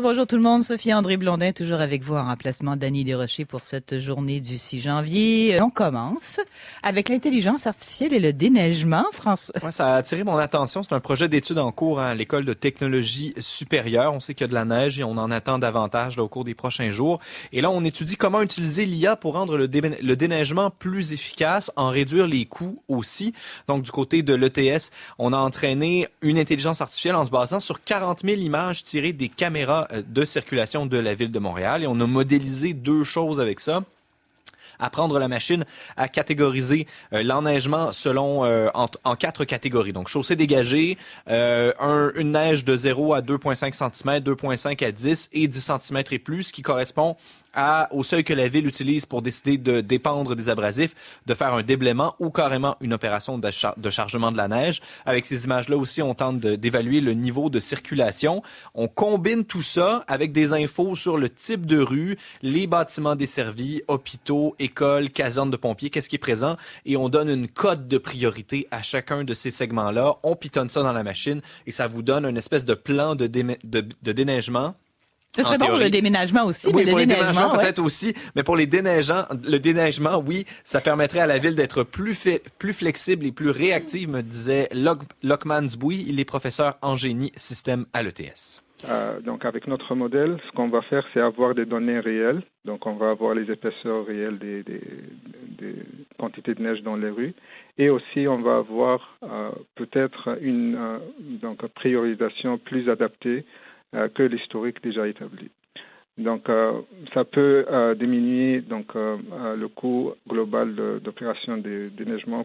Bonjour tout le monde, Sophie-André Blondin, toujours avec vous en remplacement d'Annie Desrochers pour cette journée du 6 janvier. On commence avec l'intelligence artificielle et le déneigement, François. Ouais, ça a attiré mon attention. C'est un projet d'études en cours à l'École de technologie supérieure. On sait qu'il y a de la neige et on en attend davantage là, au cours des prochains jours. Et là, on étudie comment utiliser l'IA pour rendre le déneigement plus efficace, en réduire les coûts aussi. Donc, du côté de l'ETS, on a entraîné une intelligence artificielle en se basant sur 40 000 images tirées des caméras de circulation de la ville de Montréal. Et on a modélisé deux choses avec ça. Apprendre la machine à catégoriser l'enneigement selon en 4 catégories. Donc, chaussée dégagée, une neige de 0 à 2,5 cm, 2,5 à 10 et 10 cm et plus, qui correspond au seuil que la ville utilise pour décider de dépendre des abrasifs, de faire un déblaiement ou carrément une opération de chargement de la neige. Avec ces images-là aussi, on tente d'évaluer le niveau de circulation. On combine tout ça avec des infos sur le type de rue, les bâtiments desservis, hôpitaux, écoles, casernes de pompiers, qu'est-ce qui est présent, et on donne une cote de priorité à chacun de ces segments-là. On pitonne ça dans la machine et ça vous donne une espèce de plan de déneigement. Ce serait bon pour le déménagement aussi, oui, mais pour le les déménagements déneigement, peut-être aussi, mais pour le déneigement, oui, ça permettrait à la ville d'être plus flexible et plus réactive, me disait Lockman Zboui. Il est professeur en génie système à l'ETS. Donc avec notre modèle, ce qu'on va faire, c'est avoir des données réelles. Donc on va avoir les épaisseurs réelles des quantités de neige dans les rues. Et aussi, on va avoir peut-être une priorisation plus adaptée que l'historique déjà établi. Donc, ça peut diminuer le coût global d'opération de déneigement.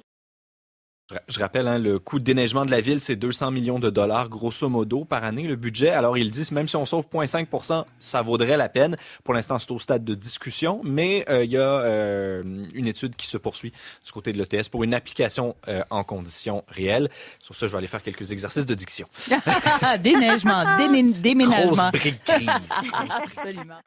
Je rappelle, le coût de déneigement de la ville, c'est 200 millions de dollars, grosso modo, par année, le budget. Alors, ils disent, même si on sauve 0,5 %, ça vaudrait la peine. Pour l'instant, c'est au stade de discussion, mais il y a une étude qui se poursuit du côté de l'ETS pour une application en conditions réelles. Sur ça, je vais aller faire quelques exercices de diction. Déneigement, déménagement. Grosse brique grise. Absolument.